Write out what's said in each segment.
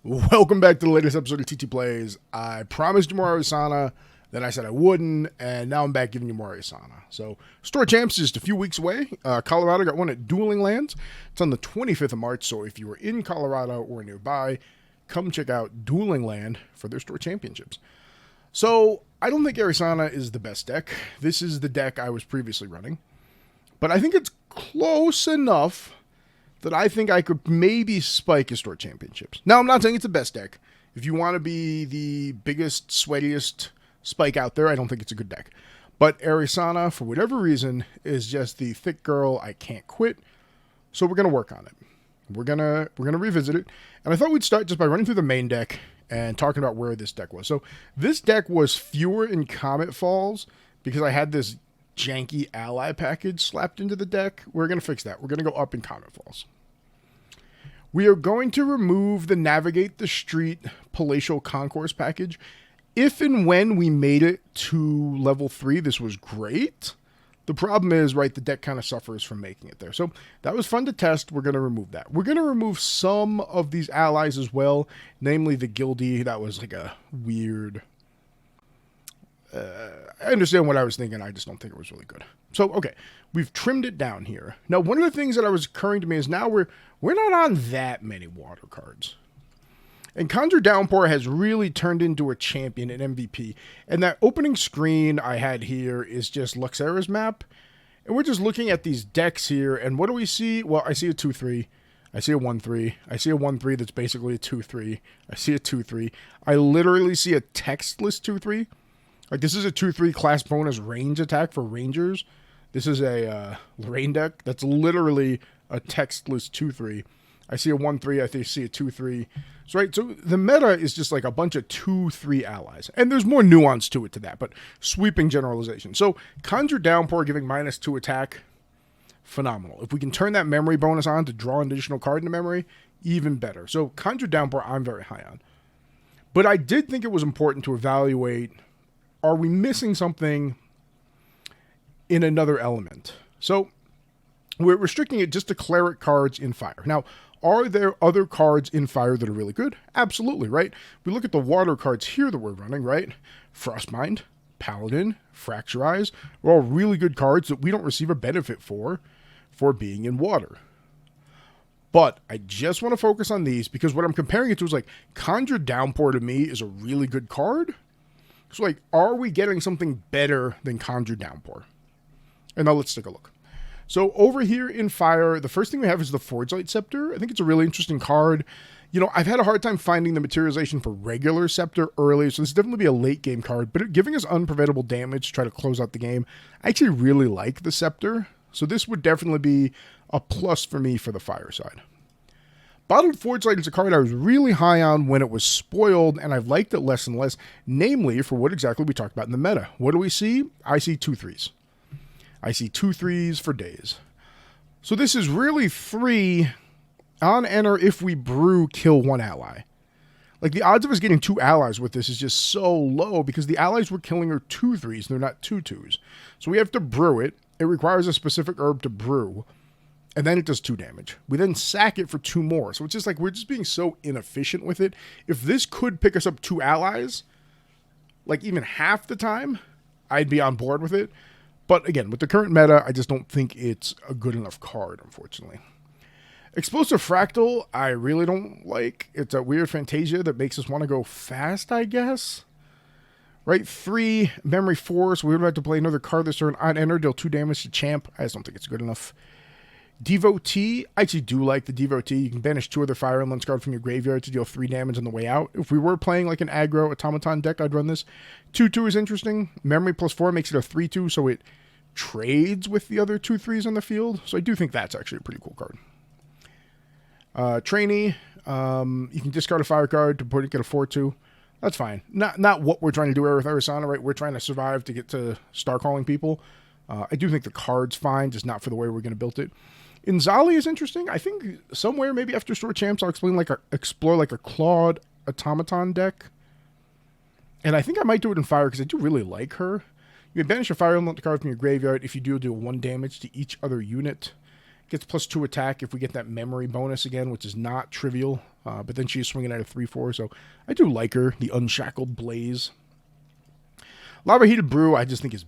Welcome back to the latest episode of TT Plays. I promised you more Arisanna, then I said I wouldn't, and now I'm back giving you more Arisanna. So, Store Champs is just a few weeks away. Colorado got one at Dueling Lands. It's on the 25th of March, so if you are in Colorado or nearby, come check out Dueling Land for their Store Championships. So, I don't think Arisanna is the best deck. This is the deck I was previously running. But I think it's close enough that I think I could maybe spike a Store Championships. Now, I'm not saying it's the best deck. If you want to be the biggest, sweatiest spike out there, I don't think it's a good deck. But Arisanna, for whatever reason, is just the thick girl I can't quit. So we're going to work on it. We're gonna revisit it. And I thought we'd start just by running through the main deck and talking about where this deck was. So this deck was fewer in Comet Falls because I had this janky ally package slapped into the deck. We're going to fix that. We're going to go up in Comet Falls. We are going to remove the Navigate the Street Palatial Concourse package. If and when we made it to level 3, this was great. The problem is, right, the deck kind of suffers from making it there. So that was fun to test. We're going to remove that. We're going to remove some of these allies as well, namely the Guildie. That was like a weird... I understand what I was thinking. I just don't think it was really good. So, okay, we've trimmed it down here. Now, one of the things that was occurring to me is now we're not on that many water cards. And Conjure Downpour has really turned into a champion in MVP. And that opening screen I had here is just Luxera's map. And we're just looking at these decks here. And what do we see? Well, I see a 2-3. I see a 1-3. I see a 1-3 that's basically a 2-3. I see a 2-3. I literally see a textless 2-3. Like, this is a 2-3 class bonus range attack for Rangers. This is a Lorraine deck that's literally a textless 2-3. I see a 1-3. I see a 2-3. So, right, so the meta is just like a bunch of 2-3 allies. And there's more nuance to it to that, but sweeping generalization. So, Conjure Downpour giving -2 attack, phenomenal. If we can turn that memory bonus on to draw an additional card into memory, even better. So, Conjure Downpour, I'm very high on. But I did think it was important to evaluate, are we missing something in another element? So we're restricting it just to cleric cards in Fire. Now, are there other cards in Fire that are really good? Absolutely, right? We look at the water cards here that we're running, right? Frostbind, Paladin, Fracturize, are all really good cards that we don't receive a benefit for being in water. But I just want to focus on these because what I'm comparing it to is like Conjure Downpour to me is a really good card. So, like, are we getting something better than Conjure Downpour? And now let's take a look. So, over here in Fire, the first thing we have is the Forge Light Scepter. I think it's a really interesting card. You know, I've had a hard time finding the materialization for regular Scepter early, so this is definitely be a late game card, but giving us unpreventable damage to try to close out the game. I actually really like the Scepter, so this would definitely be a plus for me for the Fire side. Bottled Forge Light is a card I was really high on when it was spoiled, and I've liked it less and less, namely for what exactly we talked about in the meta. What do we see? I see 2-3s. I see 2-3s for days. So this is really 3 on enter if we brew, kill 1 ally. Like, the odds of us getting 2 allies with this is just so low because the allies we're killing are 2-3s, they're not 2-2s. So we have to brew it. It requires a specific herb to brew. And then it does 2 damage. We then sack it for 2 more. So it's just like, we're just being so inefficient with it. If this could pick us up 2 allies, like even half the time, I'd be on board with it. But again, with the current meta, I just don't think it's a good enough card, unfortunately. Explosive Fractal, I really don't like. It's a weird Fantasia that makes us want to go fast, I guess. Right, 3 Memory 4, so we would have to play another card this turn. On enter, deal 2 damage to Champ. I just don't think it's good enough. Devotee, I actually do like the Devotee. You can banish 2 other Fire Emblem cards from your graveyard to deal 3 damage on the way out. If we were playing like an aggro automaton deck, I'd run this. 2-2 is interesting. Memory +4 makes it a 3-2, so it trades with the other 2-3s on the field. So I do think that's actually a pretty cool card. Trainee, you can discard a fire card to put it, get a 4-2. That's fine. Not what we're trying to do here with Arisanna, right? We're trying to survive to get to star calling people. I do think the card's fine, just not for the way we're going to build it. Inzali is interesting. I think somewhere, maybe after Store Champs, I'll explore like a Claude automaton deck. And I think I might do it in Fire because I do really like her. You can banish a Fire Element card from your graveyard if you do 1 damage to each other unit. Gets +2 attack if we get that memory bonus again, which is not trivial. But then she's swinging at a 3/4, so I do like her. The Unshackled Blaze. Lava Heated Brew, I just think is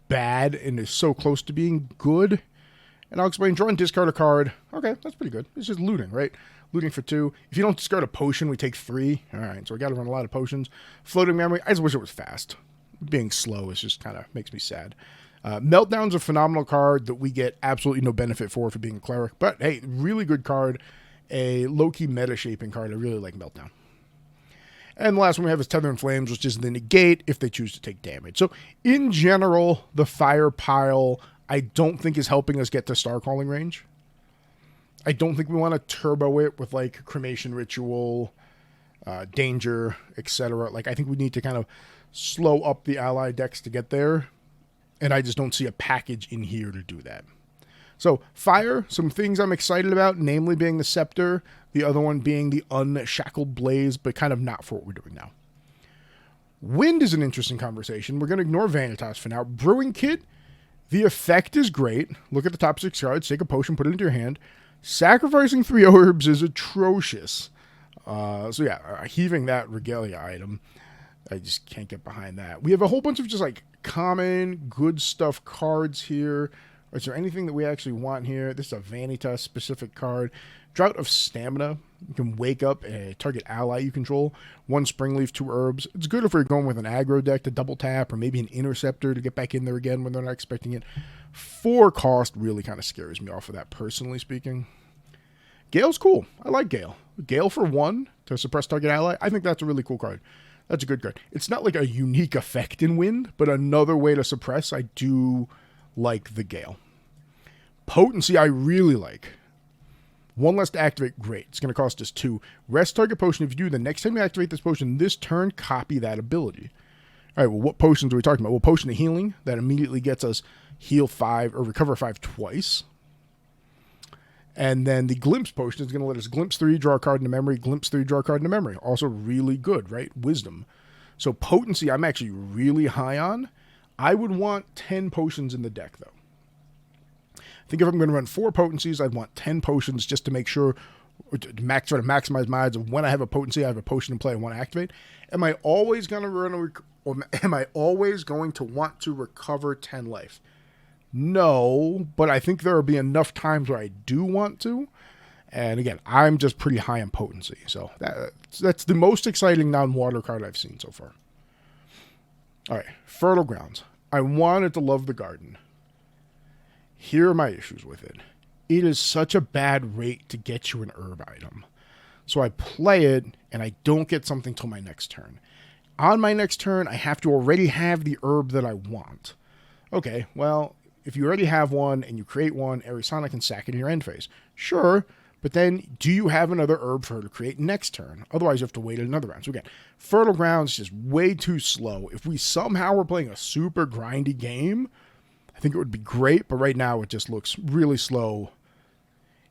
bad and is so close to being good. And I'll explain. Draw and discard a card. Okay, that's pretty good. It's just looting, right? Looting for 2. If you don't discard a potion, we take 3. All right, so we got to run a lot of potions. Floating Memory, I just wish it was fast. Being slow is just kind of makes me sad. Meltdown's a phenomenal card that we get absolutely no benefit for being a cleric. But hey, really good card. A low-key meta-shaping card. I really like Meltdown. And the last one we have is Tether and Flames, which is the negate if they choose to take damage. So in general, the fire pile I don't think is helping us get to Star Calling range. I don't think we want to turbo it with like Cremation Ritual, Danger, etc. Like I think we need to kind of slow up the ally decks to get there. And I just don't see a package in here to do that. So, fire, some things I'm excited about, namely being the Scepter, the other one being the Unshackled Blaze, but kind of not for what we're doing now. Wind is an interesting conversation. We're going to ignore Vanitas for now. Brewing Kit, the effect is great. Look at the top 6 cards, take a potion, put it into your hand. Sacrificing 3 herbs is atrocious. So yeah, heaving that Regalia item, I just can't get behind that. We have a whole bunch of just like common, good stuff cards here. Is there anything that we actually want here? This is a Vanitas specific card. Drought of Stamina. You can wake up a target ally you control. 1 Springleaf, 2 herbs. It's good if we're going with an aggro deck to double tap, or maybe an Interceptor to get back in there again when they're not expecting it. 4 cost really kind of scares me off of that, personally speaking. Gale's cool. I like Gale. Gale for 1 to suppress target ally. I think that's a really cool card. That's a good card. It's not like a unique effect in Wind, but another way to suppress. I do like the Gale. Potency I really like. 1 less to activate, great. It's going to cost us 2. Rest target potion. If you do, the next time you activate this potion this turn, copy that ability. All right, well, what potions are we talking about? Well, Potion of Healing. That immediately gets us heal 5 or recover 5 twice. And then the Glimpse potion is going to let us Glimpse 3, draw a card into memory, Glimpse 3, draw a card into memory. Also really good, right? Wisdom. So potency I'm actually really high on. I would want 10 potions in the deck, though. I think if I'm going to run 4 potencies, I'd want 10 potions just to make sure, or to try to maximize my odds of when I have a potency, I have a potion in play I want to activate. Am I always going to am I always going to want to recover 10 life? No, but I think there will be enough times where I do want to. And again, I'm just pretty high on potency. So that's the most exciting non-water card I've seen so far. All right, Fertile Grounds. I wanted to love the garden. Here are my issues with it. It is such a bad rate to get you an herb item. So I play it, and I don't get something till my next turn. On my next turn, I have to already have the herb that I want. Okay, well, if you already have one and you create one, Arisanna can sack it in your end phase. Sure, but then do you have another herb for her to create next turn? Otherwise, you have to wait another round. So again, Fertile Grounds is just way too slow. If we somehow were playing a super grindy game, I think it would be great, but right now it just looks really slow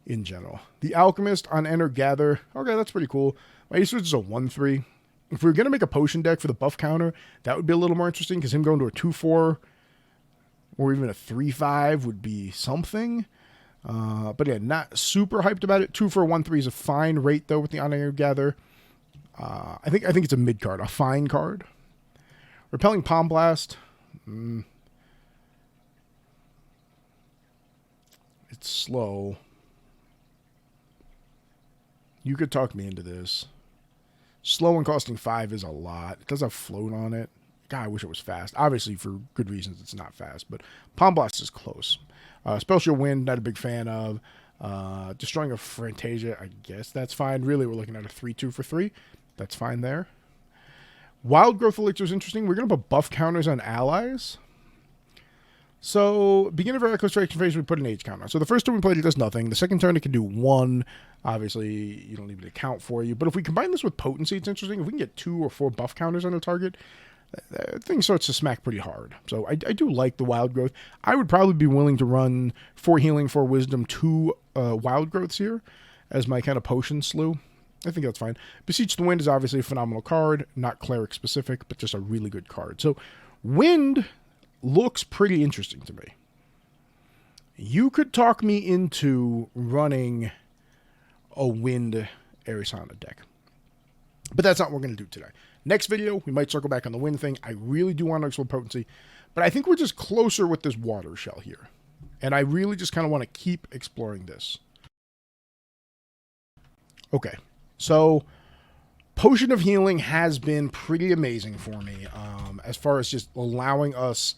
in general. The Alchemist on Enter Gather. Okay, that's pretty cool. My usage is a 1/3. If we were going to make a potion deck for the buff counter, that would be a little more interesting because him going to a 2/4 or even a 3/5 would be something. But yeah, not super hyped about it. 2 for a 1/3 is a fine rate though with the On Enter Gather. I think it's a mid card, a fine card. Repelling Palm Blast. It's slow. You could talk me into this. Slow and costing 5 is a lot. It does have float on it. God, I wish it was fast. Obviously, for good reasons, it's not fast. But Palm Blast is close. Spell Shield Wind, not a big fan of. Destroying a Fantasia, I guess that's fine. Really, we're looking at a 3/2 for 3. That's fine there. Wild Growth Elixir is interesting. We're going to put buff counters on allies. So, beginning of our Echo Extraction phase, we put an age counter. So, the first turn we played, it does nothing. The second turn, it can do 1. Obviously, you don't need it to count for you. But if we combine this with potency, it's interesting. If we can get 2 or 4 buff counters on a target, thing starts to smack pretty hard. So, I do like the Wild Growth. I would probably be willing to run 4 healing, 4 wisdom, 2 Wild Growths here as my kind of potion slew. I think that's fine. Beseech the Wind is obviously a phenomenal card. Not cleric specific, but just a really good card. So, Wind looks pretty interesting to me. You could talk me into running a wind Arisanna deck. But that's not what we're going to do today. Next video, we might circle back on the wind thing. I really do want to explore potency, but I think we're just closer with this water shell here. And I really just kind of want to keep exploring this. Okay, so Potion of Healing has been pretty amazing for me as far as just allowing us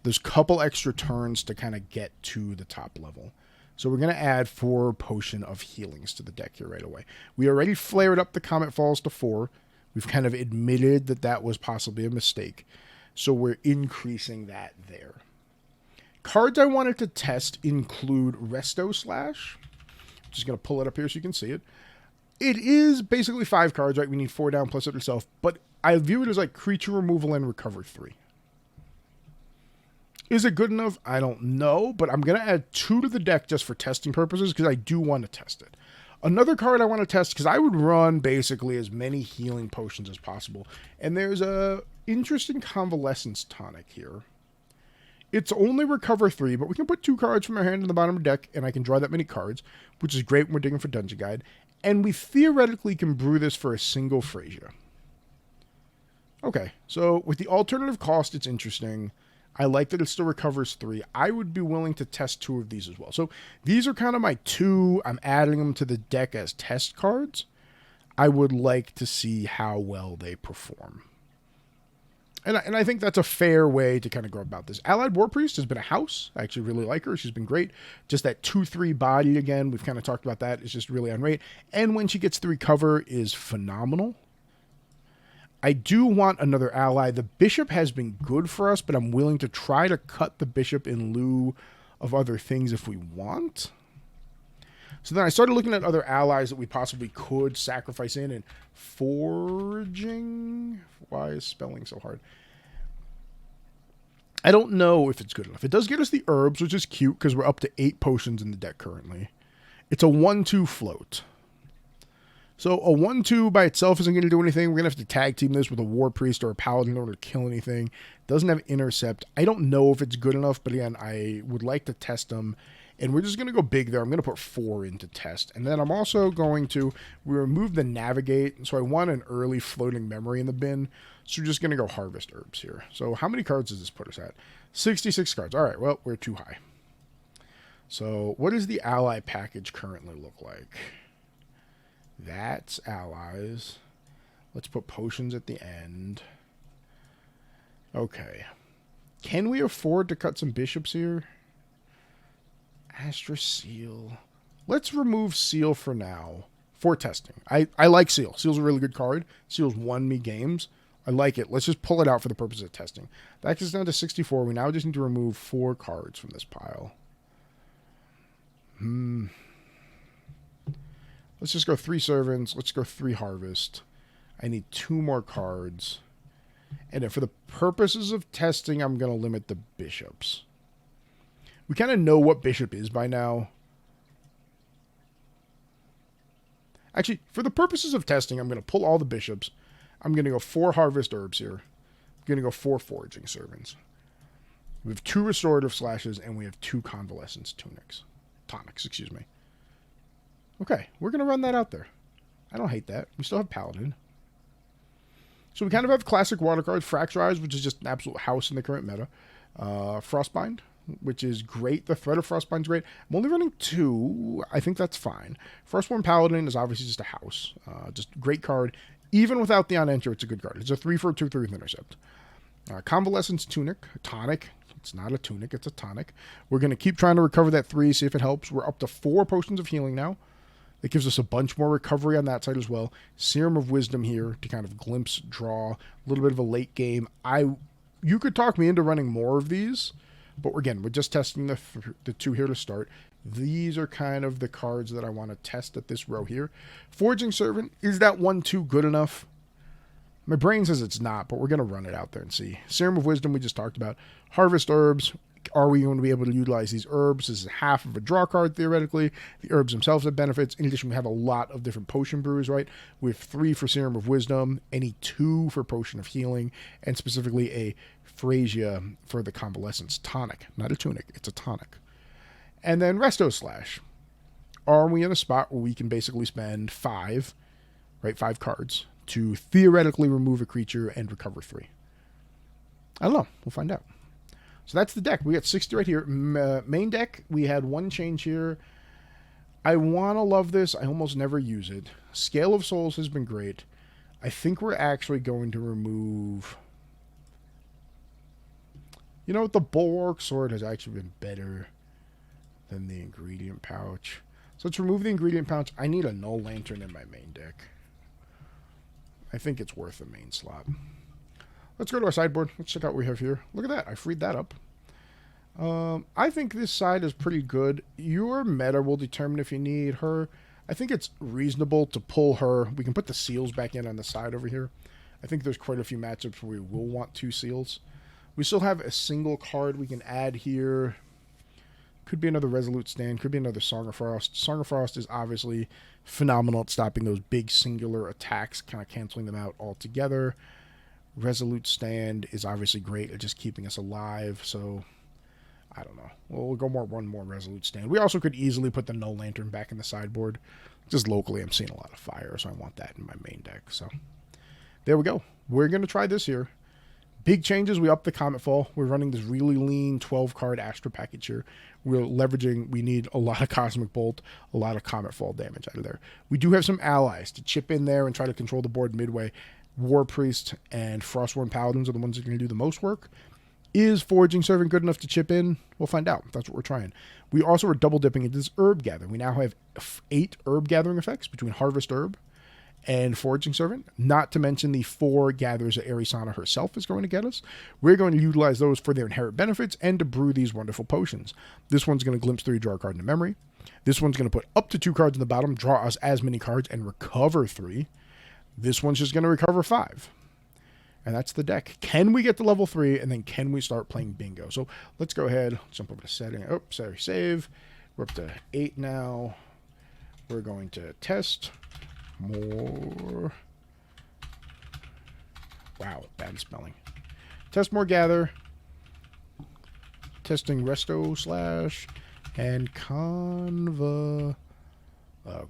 those couple extra turns to kind of get to the top level. So we're going to add 4 Potion of Healings to the deck here right away. We already flared up the Comet Falls to 4. We've kind of admitted that that was possibly a mistake. So we're increasing that there. Cards I wanted to test include Resto Slash. I'm just going to pull it up here so you can see it. It is basically 5 cards, right? We need 4 down plus it itself. But I view it as like creature removal and recover 3. Is it good enough? I don't know, but I'm going to add 2 to the deck just for testing purposes because I do want to test it. Another card I want to test because I would run basically as many healing potions as possible. And there's a interesting Convalescent Tonic here. It's only recover 3, but we can put 2 cards from our hand in the bottom of the deck and I can draw that many cards, which is great when we're digging for Dungeon Guide. And we theoretically can brew this for a single Frasia. Okay, so with the alternative cost, it's interesting. I like that it still recovers 3. I would be willing to test 2 of these as well. So these are kind of my 2. I'm adding them to the deck as test cards. I would like to see how well they perform. And I think that's a fair way to kind of go about this. Allied War Priest has been a house. I actually really like her. She's been great. Just that 2/3 body again. We've kind of talked about that. It's just really on rate. And when she gets the recover is phenomenal. I do want another ally. The bishop has been good for us, but I'm willing to try to cut the bishop in lieu of other things if we want. So then I started looking at other allies that we possibly could sacrifice in, and Foraging. Why is spelling so hard? I don't know if it's good enough. It does get us the herbs, which is cute because we're up to 8 potions in the deck currently. It's a 1/2 float. So a 1/2 by itself isn't going to do anything. We're going to have to tag team this with a War Priest or a Paladin in order to kill anything. Doesn't have Intercept. I don't know if it's good enough, but again, I would like to test them. And we're just going to go big there. I'm going to put 4 into test. And then I'm also going to remove the Navigate. So I want an early floating memory in the bin. So we're just going to go Harvest Herbs here. So how many cards does this put us at? 66 cards. All right, well, we're too high. So what does the ally package currently look like? That's allies. Let's put potions at the end. Okay. Can we afford to cut some bishops here? Astra Seal. Let's remove Seal for now for testing. I like Seal. Seal's a really good card. Seal's won me games. I like it. Let's just pull it out for the purpose of testing. That gets down to 64. We now just need to remove 4 cards from this pile. Let's just go 3 servants. Let's go 3 harvest. I need 2 more cards. And then for the purposes of testing, I'm going to limit the bishops. We kind of know what bishop is by now. Actually, for the purposes of testing, I'm going to pull all the bishops. I'm going to go 4 harvest herbs here. I'm going to go 4 foraging servants. We have 2 restorative slashes, and we have 2 convalescent tonics, excuse me. Okay, we're going to run that out there. I don't hate that. We still have Paladin. So we kind of have classic water cards. Fracturize, which is just an absolute house in the current meta. Frostbind, which is great. The threat of Frostbind's great. I'm only running 2. I think that's fine. Frostborn Paladin is obviously just a house. Just great card. Even without the on-enter, it's a good card. It's a 3 for a 2/3 with Intercept. Convalescent Tonic. It's not a tunic, it's a tonic. We're going to keep trying to recover that 3, see if it helps. We're up to 4 potions of healing now. That gives us a bunch more recovery on that side as well. Serum of Wisdom here to kind of glimpse, draw, a little bit of a late game. You could talk me into running more of these, but again, we're just testing the 2 here to start. These are kind of the cards that I want to test at this row here. Foraging Servant, is that 1/2 good enough? My brain says it's not, but we're going to run it out there and see. Serum of Wisdom we just talked about. Harvest Herbs. Are we going to be able to utilize these herbs? This is half of a draw card, theoretically. The herbs themselves have benefits. In addition, we have a lot of different potion brews, right? We have 3 for Serum of Wisdom, any 2 for Potion of Healing, and specifically a Frasia for the Convalescent Tonic. Not a tunic, it's a tonic. And then Resto Slash. Are we in a spot where we can basically spend 5 cards to theoretically remove a creature and recover 3? I don't know. We'll find out. So that's the deck. We got 60 right here. Main deck, we had 1 change here. I want to love this. I almost never use it. Scale of Souls has been great. I think we're actually going to remove... You know what? The Bulwark Sword has actually been better than the Ingredient Pouch. So let's remove the Ingredient Pouch. I need a Null Lantern in my main deck. I think it's worth the main slot. Let's go to our sideboard. Let's check out what we have here. Look at that. I freed that up. I think this side is pretty good. Your meta will determine if you need her. I think it's reasonable to pull her. We can put the seals back in on the side over here. I think there's quite a few matchups where we will want 2 seals. We still have a single card we can add here. Could be another Resolute Stand. Could be another Song of Frost. Song of Frost is obviously phenomenal at stopping those big singular attacks, kind of canceling them out altogether. Resolute Stand is obviously great at just keeping us alive, so I don't know. We'll go one more Resolute Stand. We also could easily put the Null Lantern back in the sideboard. Just locally, I'm seeing a lot of fire, so I want that in my main deck. So there we go. We're going to try this here. Big changes. We upped the Comet Fall. We're running this really lean 12-card Astra package here. We're leveraging, we need a lot of Cosmic Bolt, a lot of Comet Fall damage out of there. We do have some allies to chip in there and try to control the board midway. War Priest and Frostborn Paladins are the ones that are going to do the most work. Is Foraging Servant good enough to chip in? We'll find out. That's what we're trying. We also are double dipping into this Herb Gather. We now have 8 Herb Gathering effects between Harvest Herb and Foraging Servant, not to mention the 4 gathers that Arisanna herself is going to get us. We're going to utilize those for their inherent benefits and to brew these wonderful potions. This one's going to glimpse 3, draw a card into memory. This one's going to put up to 2 cards in the bottom, draw us as many cards, and recover 3. This one's just going to recover 5. And that's the deck. Can we get to level 3, and then can we start playing bingo? So let's go ahead, jump over to setting. Oh, sorry, save. We're up to 8 now. We're going to test more. Wow, bad spelling. Test more gather. Testing Resto Slash and Oh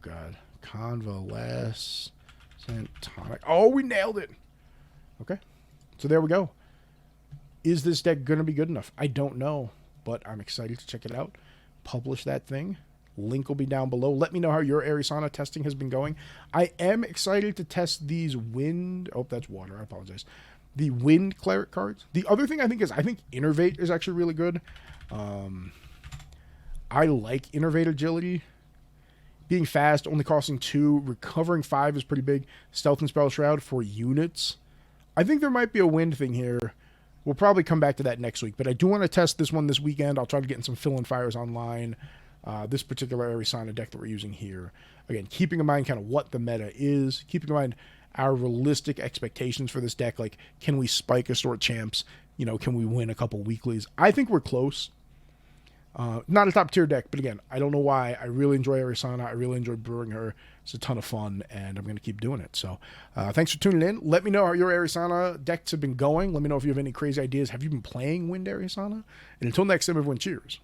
god. Convalescent Tonic. Oh, we nailed it. Okay. So there we go. Is this deck going to be good enough? I don't know, but I'm excited to check it out. Publish that thing. Link will be down below. Let me know how your Arisanna testing has been going. I am excited to test these wind... Oh, that's water. I apologize. The wind cleric cards. The other thing I think Innervate is actually really good. I like Innervate agility. Being fast, only costing 2. Recovering 5 is pretty big. Stealth and Spell Shroud for units. I think there might be a wind thing here. We'll probably come back to that next week. But I do want to test this one this weekend. I'll try to get in some fill-in fires online. This particular Arisanna deck that we're using here. Again, keeping in mind kind of what the meta is. Keeping in mind our realistic expectations for this deck. Like, can we spike a Sword Champs? You know, can we win a couple weeklies? I think we're close. Not a top tier deck, but again, I don't know why. I really enjoy Arisanna. I really enjoy brewing her. It's a ton of fun, and I'm going to keep doing it. So thanks for tuning in. Let me know how your Arisanna decks have been going. Let me know if you have any crazy ideas. Have you been playing Wind Arisanna? And until next time, everyone, cheers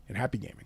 and happy gaming.